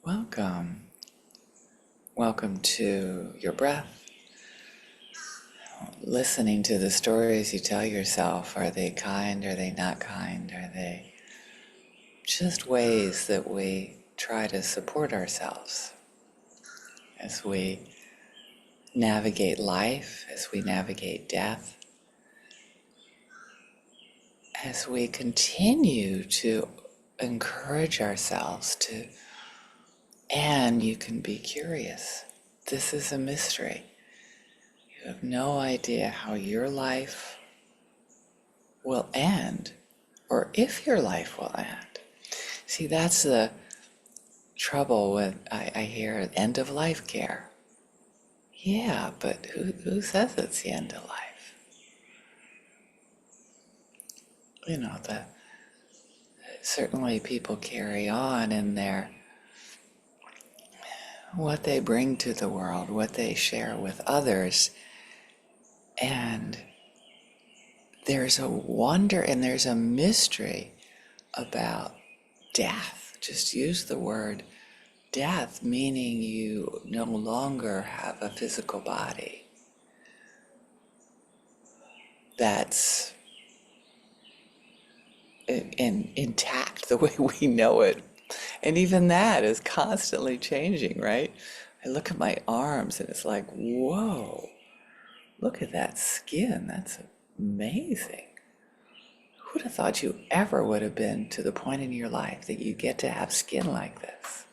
Welcome. Welcome to your breath. Listening to the stories you tell yourself. Are they kind? Are they not kind? Are they just ways that we try to support ourselves as we navigate life, as we navigate death, as we continue to encourage ourselves to, and you can be curious. This is a mystery. You have no idea how your life will end, or if your life will end. See, that's the trouble with, I hear, end of life care. Yeah, but who says it's the end of life? You know, certainly people carry on in their, what they bring to the world, what they share with others, and there's a wonder and there's a mystery about death. Just use the word death, meaning you no longer have a physical body that's intact the way we know it. And even that is constantly changing, right? I look at my arms and it's like, whoa, look at that skin. That's amazing. Who'd have thought you ever would have been to the point in your life that you get to have skin like this?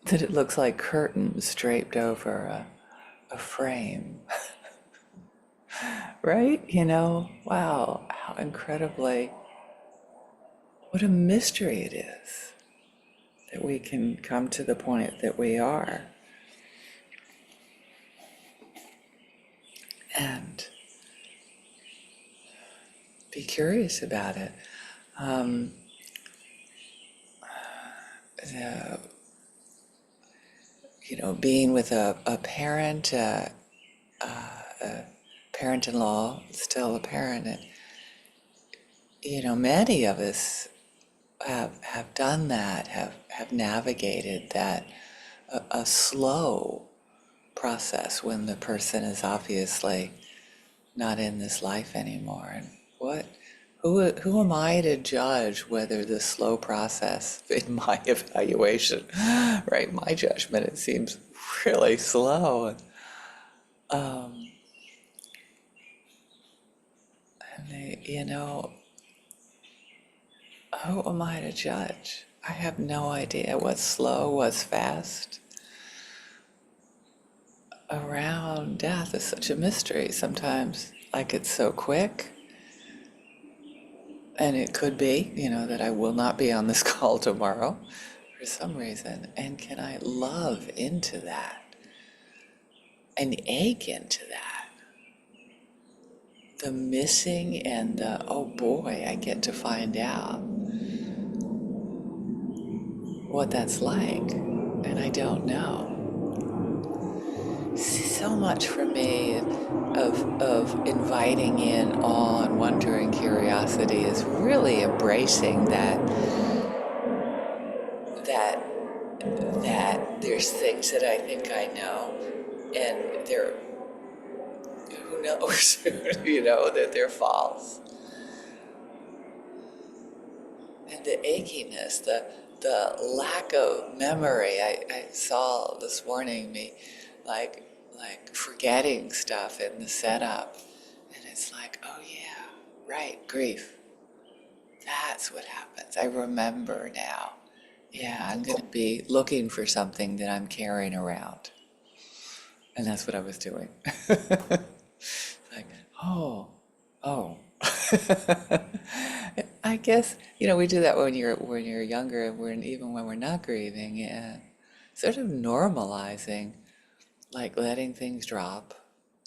That it looks like curtains draped over a frame. Right? You know, wow, how incredibly, what a mystery it is that we can come to the point that we are. And be curious about it. The, being with a parent, a parent-in-law, still a parent, and, many of us have done that, have navigated that, a slow process when the person is obviously not in this life anymore. And who am I to judge whether the slow process in my evaluation, right? My judgment, it seems really slow. And who am I to judge? I have no idea what's slow, what's fast. Around death is such a mystery. Sometimes, like, it's so quick. And it could be, that I will not be on this call tomorrow for some reason. And can I love into that and ache into that? The missing and the, oh boy, I get to find out what that's like. And I don't know. So much for me of inviting in awe and wonder and curiosity is really embracing that that there's things that I think I know, and they're, who knows, that they're false. And the achiness, the lack of memory. I saw this morning me like forgetting stuff in the setup, and it's like, oh yeah, right, grief. That's what happens. I remember now. Yeah, I'm going to be looking for something that I'm carrying around. And that's what I was doing. Like, oh. I guess, we do that when you're younger, and even when we're not grieving, and sort of normalizing, like letting things drop,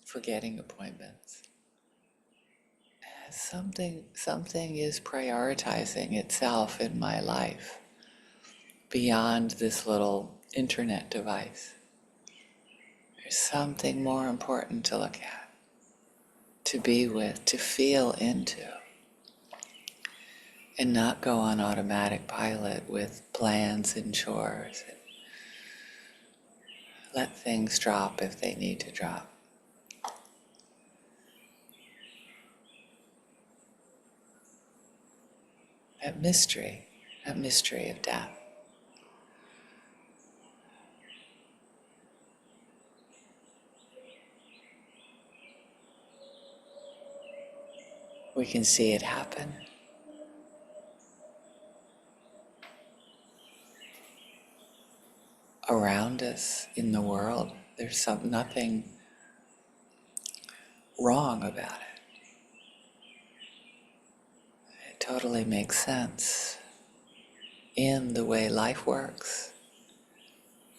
forgetting appointments. Something is prioritizing itself in my life beyond this little internet device. There's something more important to look at, to be with, to feel into. and not go on automatic pilot with plans and chores. And let things drop if they need to drop. That mystery of death. We can see it happen. Around us in the world, there's nothing wrong about it. It totally makes sense in the way life works,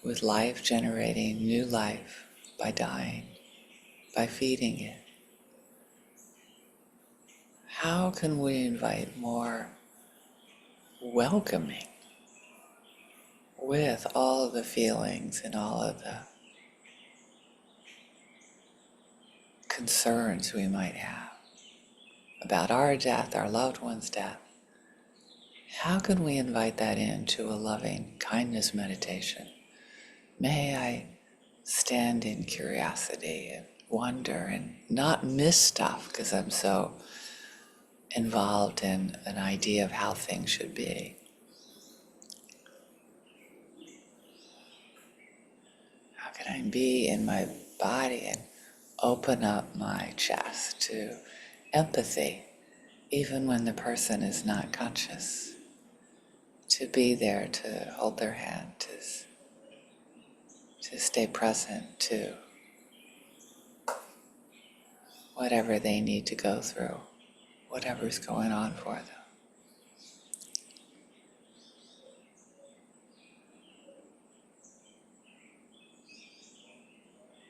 with life generating new life by dying, by feeding it. How can we invite more welcoming with all of the feelings and all of the concerns we might have about our death, our loved one's death? How can we invite that into a loving kindness meditation? May I stand in curiosity and wonder and not miss stuff because I'm so involved in an idea of how things should be. How can I be in my body and open up my chest to empathy, even when the person is not conscious? To be there, to hold their hand, to stay present to whatever they need to go through, whatever's going on for them.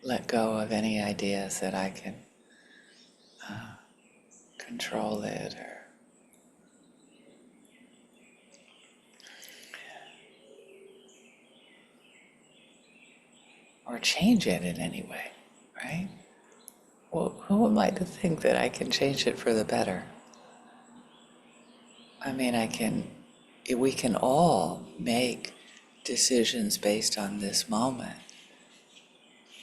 Let go of any ideas that I can control it or change it in any way, right? Well, who am I to think that I can change it for the better? I mean, we can all make decisions based on this moment,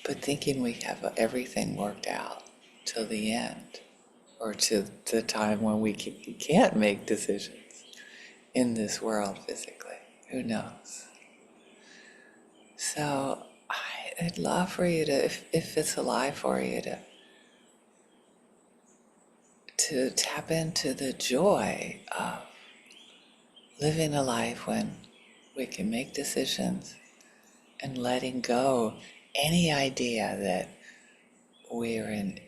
but thinking we have everything worked out till the end, or to the time when we can't make decisions in this world physically, who knows? So I'd love for you to, if it's alive for you, to tap into the joy of living a life when we can make decisions and letting go any idea that we're in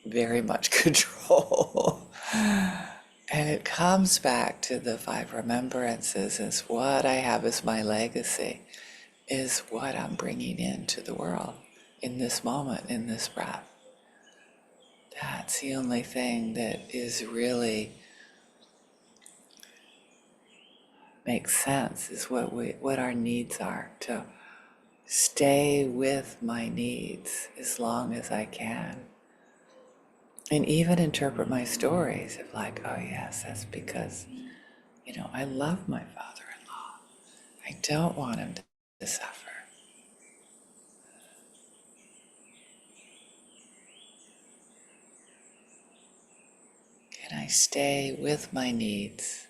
very much control. And it comes back to the 5 remembrances as what I have as my legacy is what I'm bringing into the world in this moment, in this breath. That's the only thing that is really makes sense, is what our needs are, to stay with my needs as long as I can. And even interpret my stories of like, oh yes, that's because, I love my father-in-law. I don't want him to suffer. Can I stay with my needs?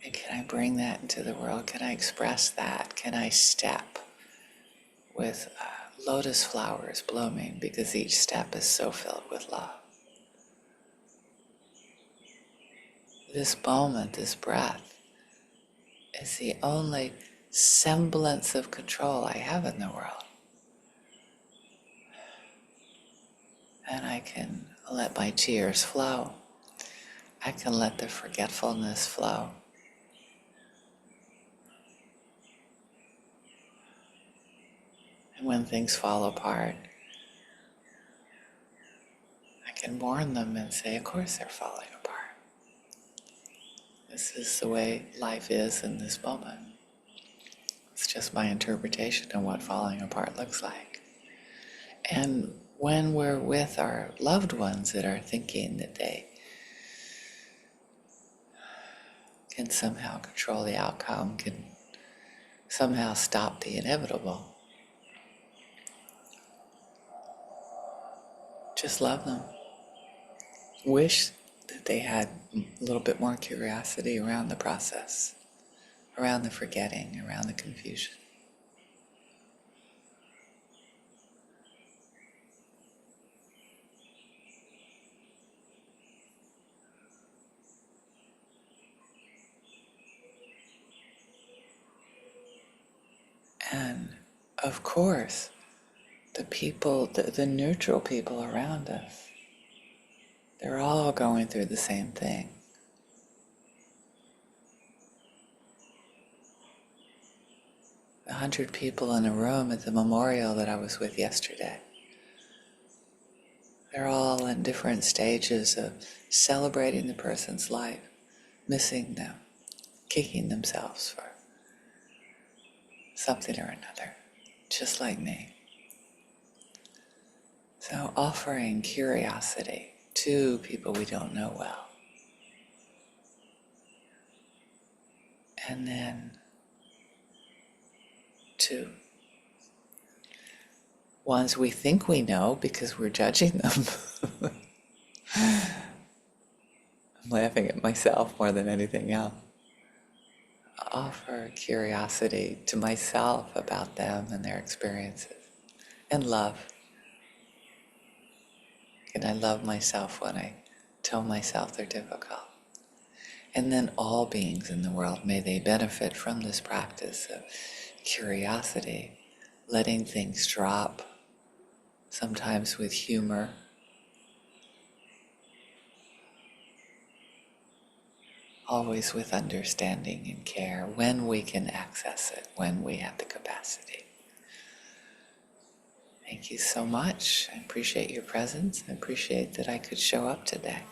And can I bring that into the world? Can I express that? Can I step with lotus flowers blooming, because each step is so filled with love? This moment, this breath, is the only semblance of control I have in the world. And I can let my tears flow. I can let the forgetfulness flow. And when things fall apart, I can mourn them and say, of course they're falling apart. This is the way life is in this moment. It's just my interpretation of what falling apart looks like. And when we're with our loved ones that are thinking that they can somehow control the outcome, can somehow stop the inevitable. Just love them. Wish that they had a little bit more curiosity around the process, around the forgetting, around the confusion. And of course, the people, the neutral people around us, they're all going through the same thing. 100 people in a room at the memorial that I was with yesterday. They're all in different stages of celebrating the person's life, missing them, kicking themselves for something or another, just like me. So offering curiosity to people we don't know well. And then to ones we think we know because we're judging them. I'm laughing at myself more than anything else. Offer curiosity to myself about them and their experiences. And love. And I love myself when I tell myself they're difficult. And then all beings in the world, may they benefit from this practice of curiosity, letting things drop, sometimes with humor, always with understanding and care when we can access it, when we have the capacity. Thank you so much. I appreciate your presence. I appreciate that I could show up today.